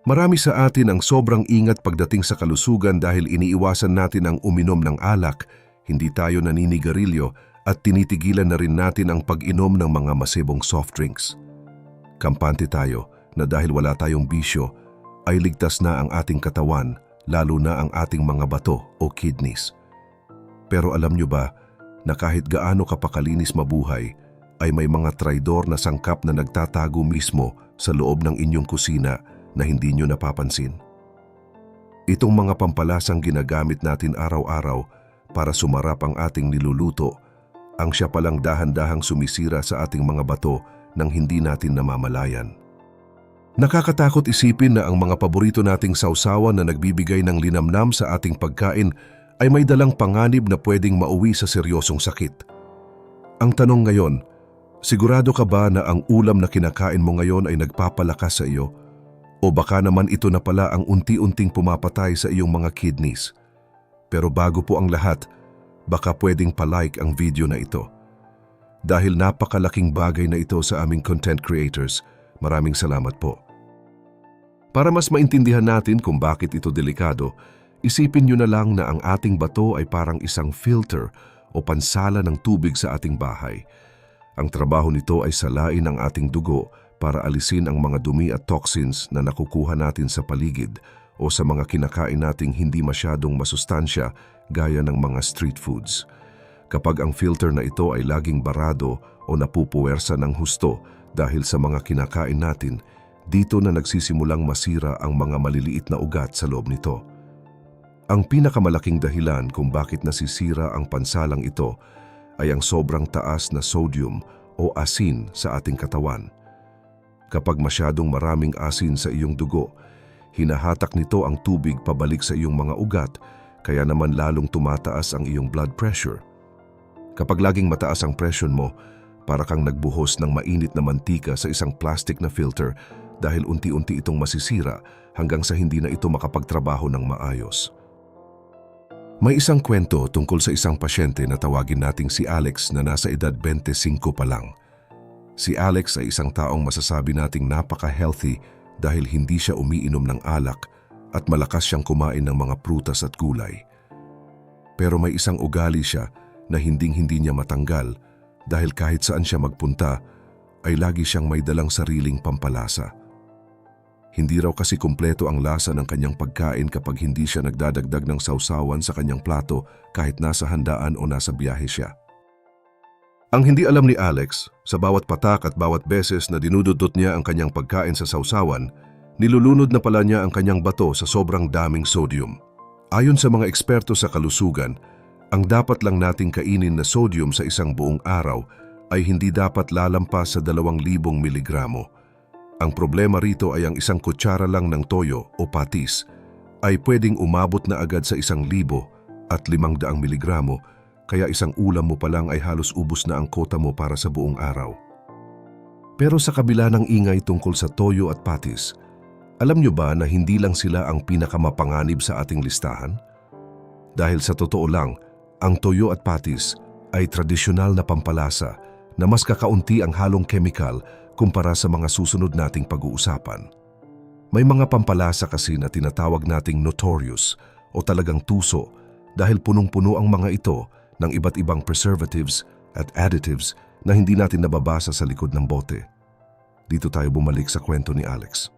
Marami sa atin ang sobrang ingat pagdating sa kalusugan dahil iniiwasan natin ang uminom ng alak, hindi tayo naninigarilyo at tinitigilan na rin natin ang pag-inom ng mga masibong soft drinks. Kampante tayo na dahil wala tayong bisyo, ay ligtas na ang ating katawan, lalo na ang ating mga bato o kidneys. Pero alam nyo ba na kahit gaano kapakalinis mabuhay, ay may mga traidor na sangkap na nagtatago mismo sa loob ng inyong kusina na hindi nyo napapansin? Itong mga pampalasang ginagamit natin araw-araw para sumarap ang ating niluluto, ang siya palang dahan-dahang sumisira sa ating mga bato nang hindi natin namamalayan. Nakakatakot isipin na ang mga paborito nating sausawan na nagbibigay ng linamnam sa ating pagkain ay may dalang panganib na pwedeng mauwi sa seryosong sakit. Ang tanong ngayon, sigurado ka ba na ang ulam na kinakain mo ngayon ay nagpapalakas sa iyo? O baka naman ito na pala ang unti-unting pumapatay sa iyong mga kidneys? Pero bago po ang lahat, baka pwedeng palike ang video na ito. Dahil napakalaking bagay na ito sa aming content creators, maraming salamat po. Para mas maintindihan natin kung bakit ito delikado, isipin nyo na lang na ang ating bato ay parang isang filter o pansala ng tubig sa ating bahay. Ang trabaho nito ay salain ang ating dugo para alisin ang mga dumi at toxins na nakukuha natin sa paligid o sa mga kinakain nating hindi masyadong masustansya gaya ng mga street foods. Kapag ang filter na ito ay laging barado o napupuwersa ng husto dahil sa mga kinakain natin, dito na nagsisimulang masira ang mga maliliit na ugat sa loob nito. Ang pinakamalaking dahilan kung bakit nasisira ang pansalang ito ay ang sobrang taas na sodium o asin sa ating katawan. Kapag masyadong maraming asin sa iyong dugo, hinahatak nito ang tubig pabalik sa iyong mga ugat, kaya naman lalong tumataas ang iyong blood pressure. Kapag laging mataas ang presyon mo, para kang nagbuhos ng mainit na mantika sa isang plastic na filter dahil unti-unti itong masisira hanggang sa hindi na ito makapagtrabaho ng maayos. May isang kwento tungkol sa isang pasyente na tawagin nating si Alex na nasa edad 25 pa lang. Si Alex ay isang taong masasabi nating napaka-healthy dahil hindi siya umiinom ng alak at malakas siyang kumain ng mga prutas at gulay. Pero may isang ugali siya na hinding-hindi niya matanggal dahil kahit saan siya magpunta ay lagi siyang may dalang sariling pampalasa. Hindi raw kasi kumpleto ang lasa ng kanyang pagkain kapag hindi siya nagdadagdag ng sausawan sa kanyang plato kahit nasa handaan o nasa biyahe siya. Ang hindi alam ni Alex, sa bawat patak at bawat beses na dinududot niya ang kanyang pagkain sa sausawan, nilulunod na pala niya ang kanyang bato sa sobrang daming sodium. Ayon sa mga eksperto sa kalusugan, ang dapat lang nating kainin na sodium sa isang buong araw ay hindi dapat lalampas sa 2,000 miligramo. Ang problema rito ay ang isang kutsara lang ng toyo o patis ay pwedeng umabot na agad sa 1,000 at 500 miligramo, kaya isang ulam mo pa lang ay halos ubos na ang kota mo para sa buong araw. Pero sa kabila ng ingay tungkol sa toyo at patis, alam nyo ba na hindi lang sila ang pinakamapanganib sa ating listahan? Dahil sa totoo lang, ang toyo at patis ay tradisyonal na pampalasa na mas kakaunti ang halong chemical kumpara sa mga susunod nating pag-uusapan. May mga pampalasa kasi na tinatawag nating notorious o talagang tuso dahil punong-puno ang mga ito ng iba't ibang preservatives at additives na hindi natin nababasa sa likod ng bote. Dito tayo bumalik sa kwento ni Alex.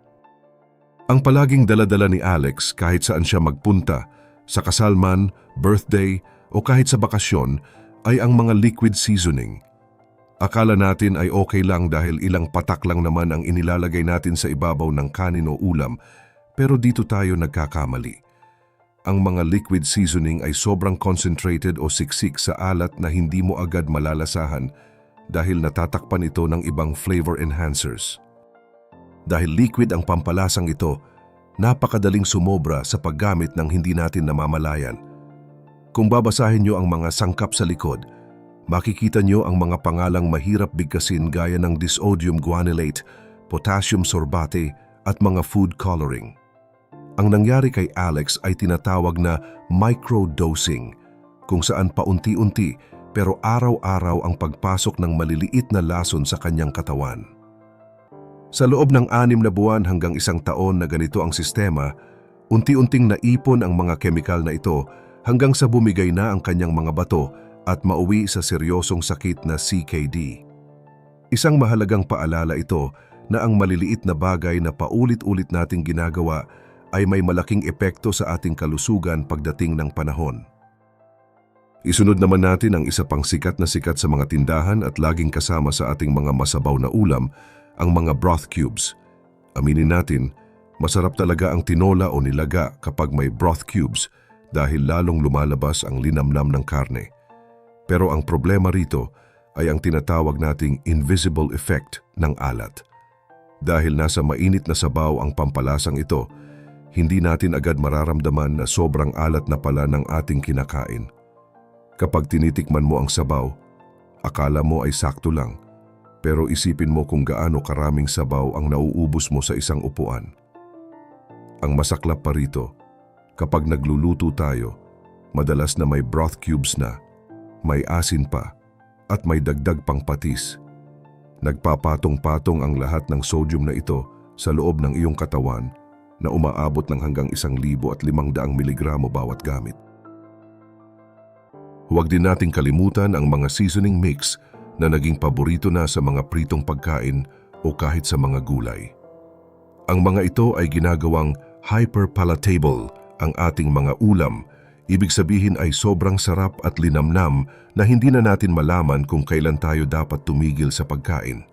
Ang palaging dala-dala ni Alex kahit saan siya magpunta, sa kasal man, birthday o kahit sa bakasyon, ay ang mga liquid seasoning. Akala natin ay okay lang dahil ilang patak lang naman ang inilalagay natin sa ibabaw ng kanin o ulam, pero dito tayo nagkakamali. Ang mga liquid seasoning ay sobrang concentrated o siksik sa alat na hindi mo agad malalasahan dahil natatakpan ito ng ibang flavor enhancers. Dahil liquid ang pampalasang ito, napakadaling sumobra sa paggamit ng hindi natin namamalayan. Kung babasahin nyo ang mga sangkap sa likod, makikita nyo ang mga pangalang mahirap bigkasin gaya ng disodium guanylate, potassium sorbate at mga food coloring. Ang nangyari kay Alex ay tinatawag na microdosing, kung saan paunti-unti pero araw-araw ang pagpasok ng maliliit na lason sa kanyang katawan. Sa loob ng 6 na buwan hanggang 1 taon na ganito ang sistema, unti-unting naipon ang mga kemikal na ito hanggang sa bumigay na ang kanyang mga bato at mauwi sa seryosong sakit na CKD. Isang mahalagang paalala ito na ang maliliit na bagay na paulit-ulit nating ginagawa ay may malaking epekto sa ating kalusugan pagdating ng panahon. Isunod naman natin ang isa pang sikat sa mga tindahan at laging kasama sa ating mga masabaw na ulam, ang mga broth cubes. Aminin natin, masarap talaga ang tinola o nilaga kapag may broth cubes dahil lalong lumalabas ang linamnam ng karne. Pero ang problema rito ay ang tinatawag nating invisible effect ng alat. Dahil nasa mainit na sabaw ang pampalasang ito, hindi natin agad mararamdaman na sobrang alat na pala ng ating kinakain. Kapag tinitikman mo ang sabaw, akala mo ay sakto lang. Pero isipin mo kung gaano karaming sabaw ang nauubos mo sa isang upuan. Ang masaklap pa rito, kapag nagluluto tayo, madalas na may broth cubes na, may asin pa, at may dagdag pang patis. Nagpapatong-patong ang lahat ng sodium na ito sa loob ng iyong katawan na umaabot ng hanggang 1,500 miligramo bawat gamit. Huwag din nating kalimutan ang mga seasoning mix na naging paborito na sa mga pritong pagkain o kahit sa mga gulay. Ang mga ito ay ginagawang hyper-palatable ang ating mga ulam, ibig sabihin ay sobrang sarap at linamnam na hindi na natin malaman kung kailan tayo dapat tumigil sa pagkain.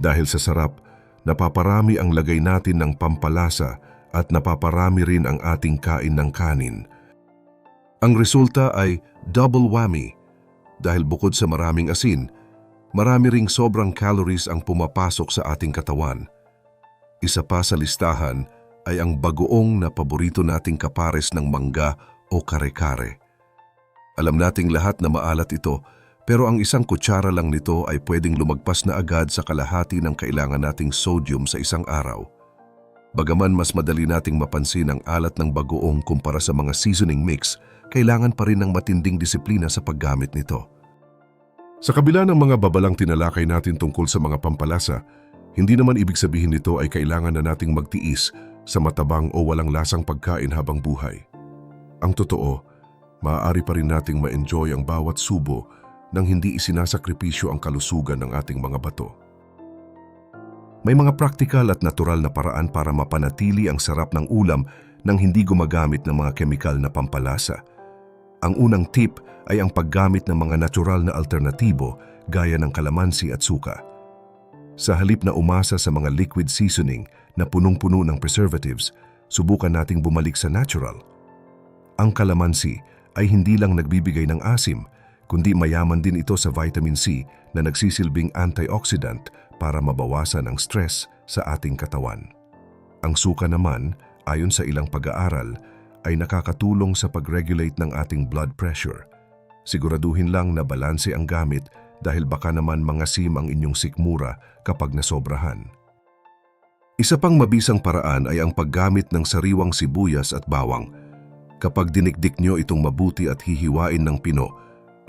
Dahil sa sarap, napaparami ang lagay natin ng pampalasa at napaparami rin ang ating kain ng kanin. Ang resulta ay double whammy. Dahil bukod sa maraming asin, marami ring sobrang calories ang pumapasok sa ating katawan. Isa pa sa listahan ay ang bagoong na paborito nating kapares ng mangga o kare-kare. Alam nating lahat na maalat ito, pero ang isang kutsara lang nito ay pwedeng lumagpas na agad sa kalahati ng kailangan nating sodium sa isang araw. Bagaman mas madali nating mapansin ang alat ng bagoong kumpara sa mga seasoning mix, kailangan pa rin ng matinding disiplina sa paggamit nito. Sa kabila ng mga babalang tinalakay natin tungkol sa mga pampalasa, hindi naman ibig sabihin nito ay kailangan na nating magtiis sa matabang o walang lasang pagkain habang buhay. Ang totoo, maaari pa rin nating ma-enjoy ang bawat subo nang hindi isinasakripisyo ang kalusugan ng ating mga bato. May mga praktikal at natural na paraan para mapanatili ang sarap ng ulam nang hindi gumagamit ng mga kemikal na pampalasa. Ang unang tip ay ang paggamit ng mga natural na alternatibo gaya ng kalamansi at suka. Sa halip na umasa sa mga liquid seasoning na punong-puno ng preservatives, subukan nating bumalik sa natural. Ang kalamansi ay hindi lang nagbibigay ng asim, kundi mayaman din ito sa vitamin C na nagsisilbing antioxidant para mabawasan ang stress sa ating katawan. Ang suka naman, ayon sa ilang pag-aaral, ay nakakatulong sa pag-regulate ng ating blood pressure. Siguraduhin lang na balanse ang gamit dahil baka naman mangasim ang inyong sikmura kapag nasobrahan. Isa pang mabisang paraan ay ang paggamit ng sariwang sibuyas at bawang. Kapag dinikdik nyo itong mabuti at hihiwain ng pino,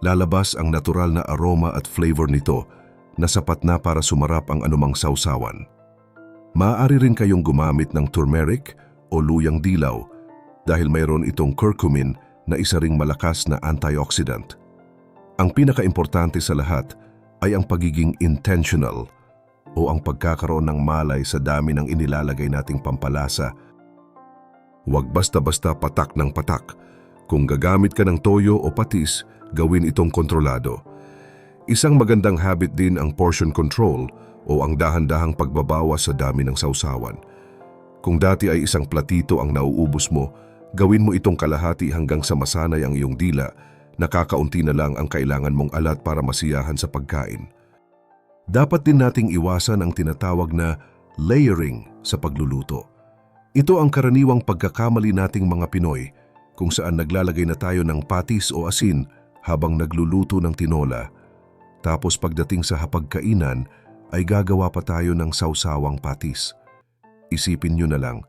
lalabas ang natural na aroma at flavor nito na sapat na para sumarap ang anumang sausawan. Maaari rin kayong gumamit ng turmeric o luyang dilaw dahil mayroon itong curcumin na isa ring malakas na antioxidant. Ang pinaka-importante sa lahat ay ang pagiging intentional o ang pagkakaroon ng malay sa dami ng inilalagay nating pampalasa. Huwag basta-basta patak ng patak. Kung gagamit ka ng toyo o patis, gawin itong kontrolado. Isang magandang habit din ang portion control o ang dahan-dahang pagbabawas sa dami ng sausawan. Kung dati ay isang platito ang nauubos mo, gawin mo itong kalahati hanggang sa masanay ang iyong dila, nakakaunti na lang ang kailangan mong alat para masiyahan sa pagkain. Dapat din nating iwasan ang tinatawag na layering sa pagluluto. Ito ang karaniwang pagkakamali nating mga Pinoy, kung saan naglalagay na tayo ng patis o asin habang nagluluto ng tinola. Tapos pagdating sa hapagkainan, ay gagawa pa tayo ng sausawang patis. Isipin nyo na lang,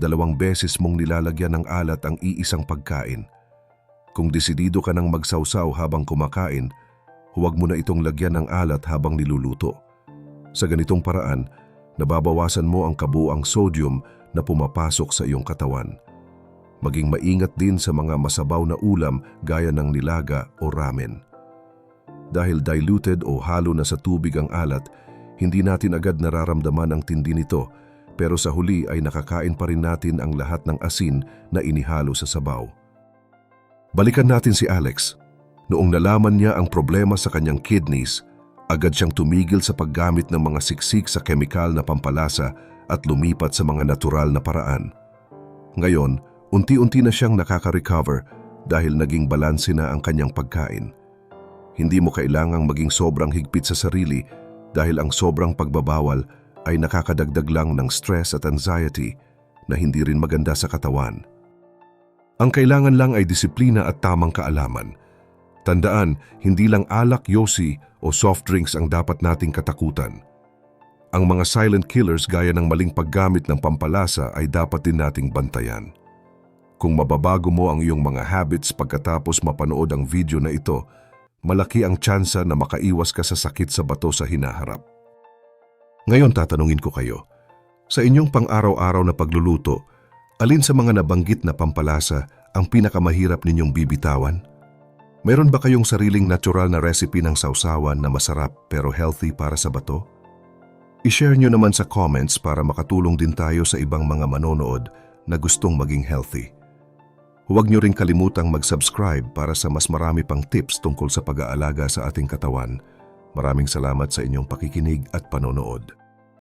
2 beses mong nilalagyan ng alat ang iisang pagkain. Kung desidido ka nang magsawsaw habang kumakain, huwag mo na itong lagyan ng alat habang niluluto. Sa ganitong paraan, Nababawasan mo ang kabuuang sodium na pumapasok sa iyong katawan. Maging maingat din sa mga masabaw na ulam gaya ng nilaga o ramen. Dahil diluted o halo na sa tubig ang alat, hindi natin agad nararamdaman ang tindi nito, pero sa huli ay nakakain pa rin natin ang lahat ng asin na inihalo sa sabaw. Balikan natin si Alex. Noong nalaman niya ang problema sa kanyang kidneys, agad siyang tumigil sa paggamit ng mga siksik sa kemikal na pampalasa at lumipat sa mga natural na paraan. Ngayon, unti-unti na siyang nakaka-recover dahil naging balanse na ang kanyang pagkain. Hindi mo kailangang maging sobrang higpit sa sarili dahil ang sobrang pagbabawal ay nakakadagdag lang ng stress at anxiety na hindi rin maganda sa katawan. Ang kailangan lang ay disiplina at tamang kaalaman. Tandaan, hindi lang alak, yosi o soft drinks ang dapat nating katakutan. Ang mga silent killers gaya ng maling paggamit ng pampalasa ay dapat din nating bantayan. Kung mababago mo ang iyong mga habits pagkatapos mapanood ang video na ito, malaki ang tsansa na makaiwas ka sa sakit sa bato sa hinaharap. Ngayon tatanungin ko kayo, sa inyong pang-araw-araw na pagluluto, alin sa mga nabanggit na pampalasa ang pinakamahirap ninyong bibitawan? Mayroon ba kayong sariling natural na recipe ng sausawan na masarap pero healthy para sa bato? I-share nyo naman sa comments para makatulong din tayo sa ibang mga manonood na gustong maging healthy. Huwag nyo rin kalimutang mag-subscribe para sa mas marami pang tips tungkol sa pag-aalaga sa ating katawan. Maraming salamat sa inyong pakikinig at panonood.